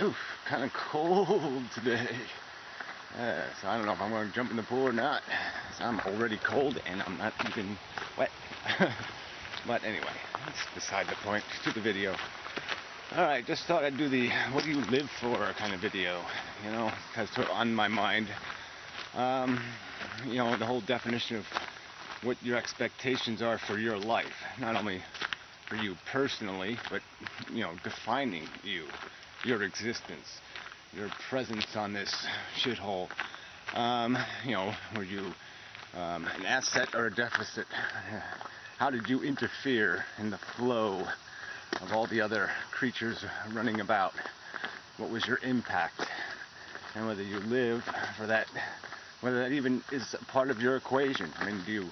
Oof, kind of cold today. So I don't know if I'm going to jump in the pool or not. So I'm already cold and I'm not even wet. But anyway, that's beside the point to the video. Alright, just thought I'd do the what do you live for kind of video. You know, because on my mind. You know, the whole definition of what your expectations are for your life. Not only for you personally, but, you know, defining you, your existence, your presence on this shithole. You know, were you an asset or a deficit? How did you interfere in the flow of all the other creatures running about? What was your impact? And whether you live for that, whether that even is a part of your equation. I mean, do you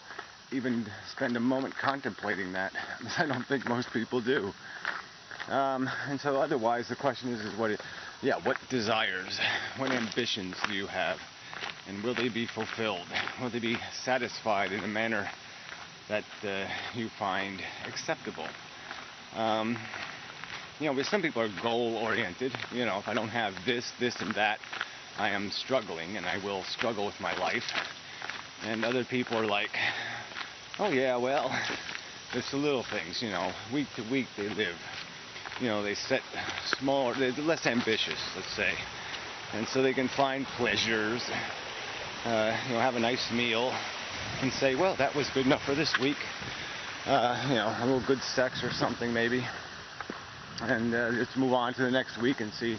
even spend a moment contemplating that? I don't think most people do. And so otherwise the question is what desires, what ambitions do you have? And will they be fulfilled? Will they be satisfied in a manner that you find acceptable? You know, some people are goal-oriented. You know, if I don't have this, and that, I am struggling, and I will struggle with my life. And other people are like, oh yeah, well, it's the little things, you know, week to week they live. You know, they set smaller, they're less ambitious, let's say. And so they can find pleasures, you know, have a nice meal, and say, well, that was good enough for this week. You know, a little good sex or something maybe. And just move on to the next week and see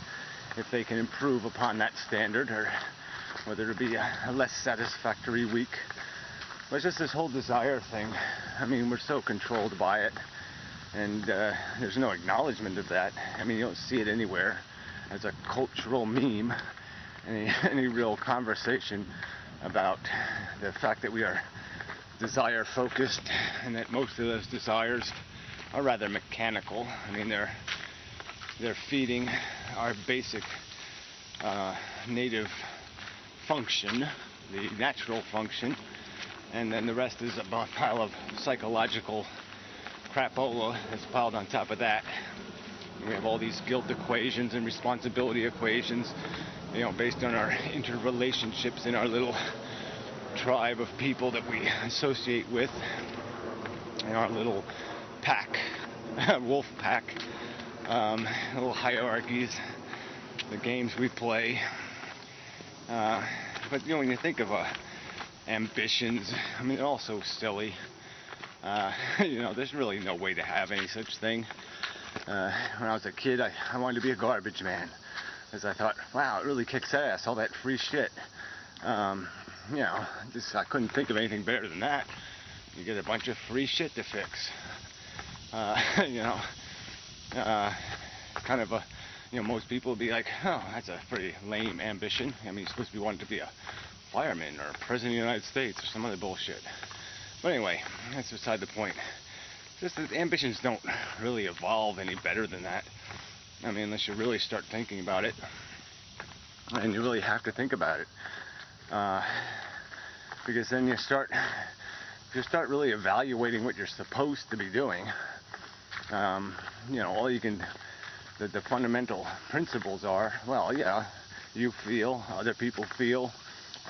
if they can improve upon that standard, or whether it be a less satisfactory week. But it's just this whole desire thing. I mean, we're so controlled by it, and there's no acknowledgement of that. I mean, you don't see it anywhere as a cultural meme, any real conversation about the fact that we are desire focused, and that most of those desires are rather mechanical. I mean, they're feeding our basic native function, the natural function, and then the rest is a pile of psychological crapola that's piled on top of that. And we have all these guilt equations and responsibility equations, you know, based on our interrelationships in our little tribe of people that we associate with, in our little pack, wolf pack, little hierarchies, the games we play. But you know, when you think of ambitions, I mean, they're all so silly. You know, there's really no way to have any such thing. When I was a kid, I wanted to be a garbage man, because I thought, wow, it really kicks ass, all that free shit. You know, I couldn't think of anything better than that. You get a bunch of free shit to fix. You know, kind of you know, most people would be like, oh, that's a pretty lame ambition. I mean, you're supposed to be wanting to be a fireman or president of the United States or some other bullshit. But anyway, that's beside the point. Just that ambitions don't really evolve any better than that. I mean, unless you really start thinking about it. And you really have to think about it. Because then you start really evaluating what you're supposed to be doing. You know, all you can, the fundamental principles are, well, yeah, you feel, other people feel,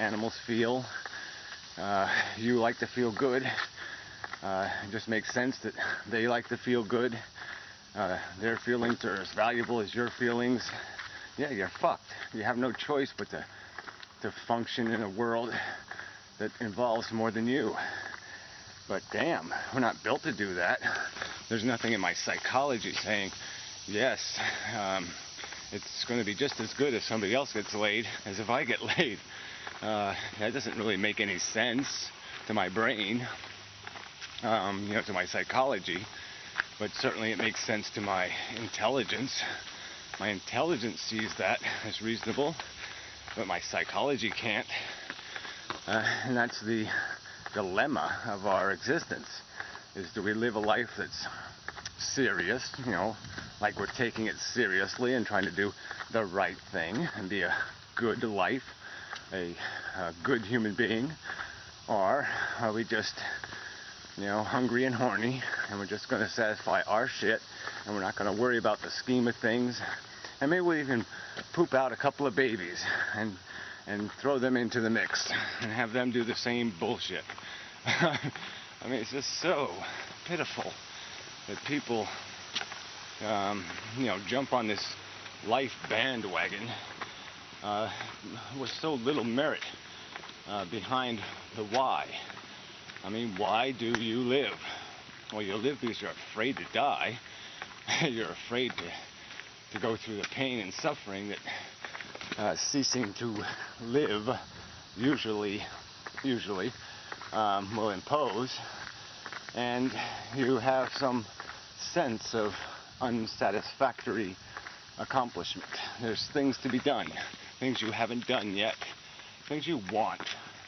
animals feel, you like to feel good. It just makes sense that they like to feel good. Their feelings are as valuable as your feelings. Yeah, you're fucked. You have no choice but to function in a world that involves more than you. But damn, we're not built to do that. There's nothing in my psychology saying, yes, it's going to be just as good if somebody else gets laid as if I get laid. That doesn't really make any sense to my brain, you know, to my psychology, but certainly it makes sense to my intelligence. My intelligence sees that as reasonable, but my psychology can't. And that's the dilemma of our existence, is do we live a life that's serious, you know, like we're taking it seriously and trying to do the right thing and be a good life, a good human being, or are we just, you know, hungry and horny, and we're just going to satisfy our shit, and we're not going to worry about the scheme of things And maybe we'll even poop out a couple of babies and throw them into the mix and have them do the same bullshit. I mean, it's just so pitiful that people, jump on this life bandwagon with so little merit behind the why. I mean, why do you live? Well, you live because you're afraid to die. You're afraid to go through the pain and suffering that ceasing to live usually will impose, and you have some sense of unsatisfactory accomplishment. There's things to be done, things you haven't done yet, things you want,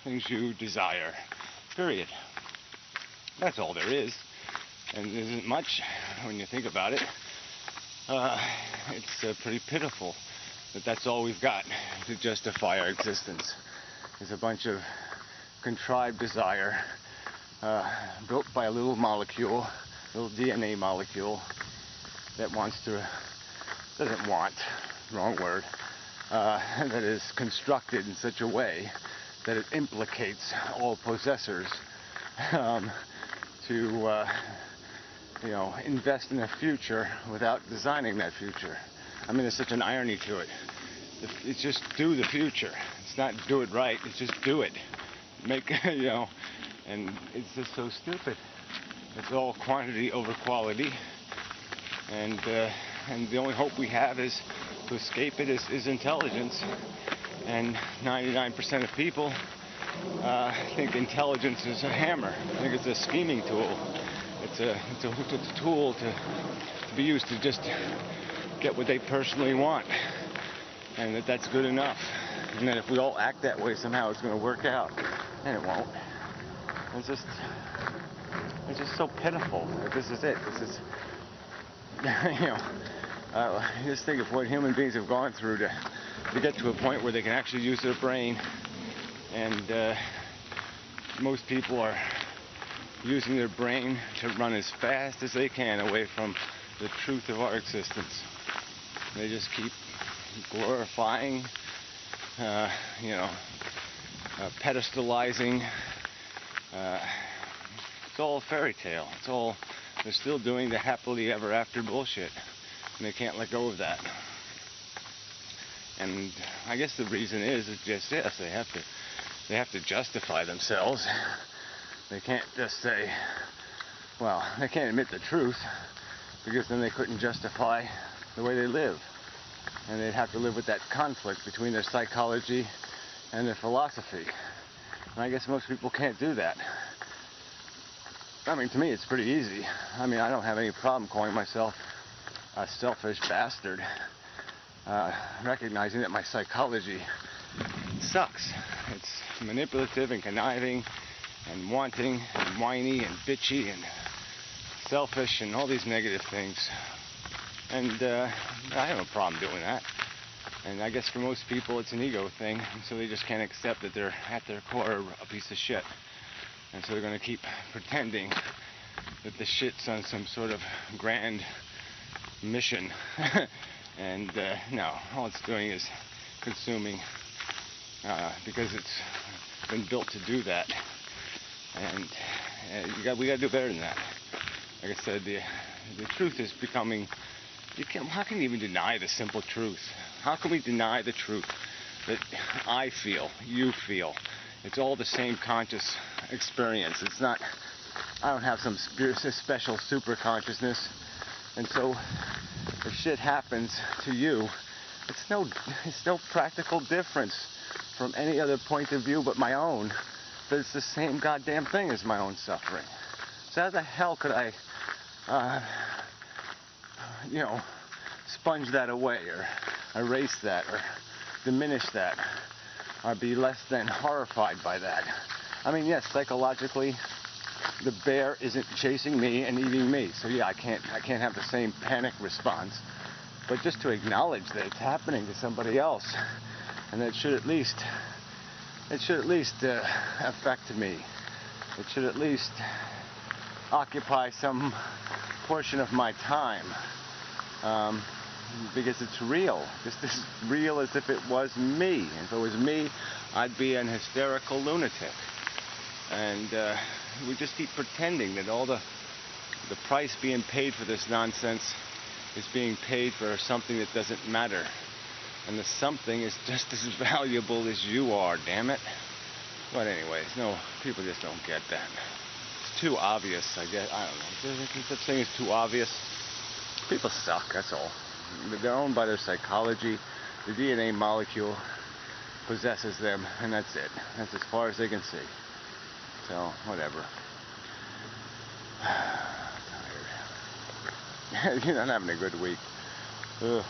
things you desire, period. That's all there is, and there isn't much when you think about it. It's pretty pitiful that that's all we've got to justify our existence. Is a bunch of contrived desire built by a little molecule, little DNA molecule that doesn't want, wrong word, that is constructed in such a way that it implicates all possessors to invest in a future without designing that future. I mean, there's such an irony to it. It's just do the future. It's not do it right. It's just do it. Make, and it's just so stupid. It's all quantity over quality, and the only hope we have is to escape it is intelligence. And 99% of people think intelligence is a hammer. I think it's a scheming tool. It's a tool to be used to just get what they personally want, and that's good enough. And that if we all act that way, somehow it's going to work out, and it won't. It's just so pitiful that this is it. This is, just think of what human beings have gone through to get to a point where they can actually use their brain, and most people are using their brain to run as fast as they can away from the truth of our existence. They just keep glorifying, pedestalizing. It's all a fairy tale. They're still doing the happily ever after bullshit, and they can't let go of that. And I guess the reason is just this: they have to justify themselves. They can't just say, well, they can't admit the truth, because then they couldn't justify the way they live. And they'd have to live with that conflict between their psychology and their philosophy. And I guess most people can't do that. I mean, to me, it's pretty easy. I mean, I don't have any problem calling myself a selfish bastard, recognizing that my psychology sucks. It's manipulative and conniving and wanting and whiny and bitchy and selfish and all these negative things. And I have no problem doing that. And I guess for most people it's an ego thing, and so they just can't accept that they're at their core a piece of shit. And so they're going to keep pretending that the shit's on some sort of grand mission. And no, all it's doing is consuming, because it's been built to do that. And we got to do better than that. Like I said, the truth is becoming. How can you even deny the simple truth? How can we deny the truth that I feel, you feel? It's all the same conscious experience. It's not. I don't have some special super consciousness, and so if shit happens to you, it's no practical difference from any other point of view but my own. But it's the same goddamn thing as my own suffering. So how the hell could I, sponge that away, or erase that, or diminish that, or be less than horrified by that? I mean, yes, psychologically, the bear isn't chasing me and eating me, so yeah, I can't have the same panic response. But just to acknowledge that it's happening to somebody else, and that it should at least affect me. It should at least occupy some portion of my time. because it's real. Just as real as if it was me. If it was me, I'd be an hysterical lunatic. And we just keep pretending that all the price being paid for this nonsense is being paid for something that doesn't matter. And the something is just as valuable as you are, damn it. But anyways, no, people just don't get that. It's too obvious, I guess. I don't know. Such thing as too obvious. People suck, that's all. They're owned by their psychology. The DNA molecule possesses them, and that's it. That's as far as they can see. So, whatever. I'm tired. You're not having a good week. Ugh.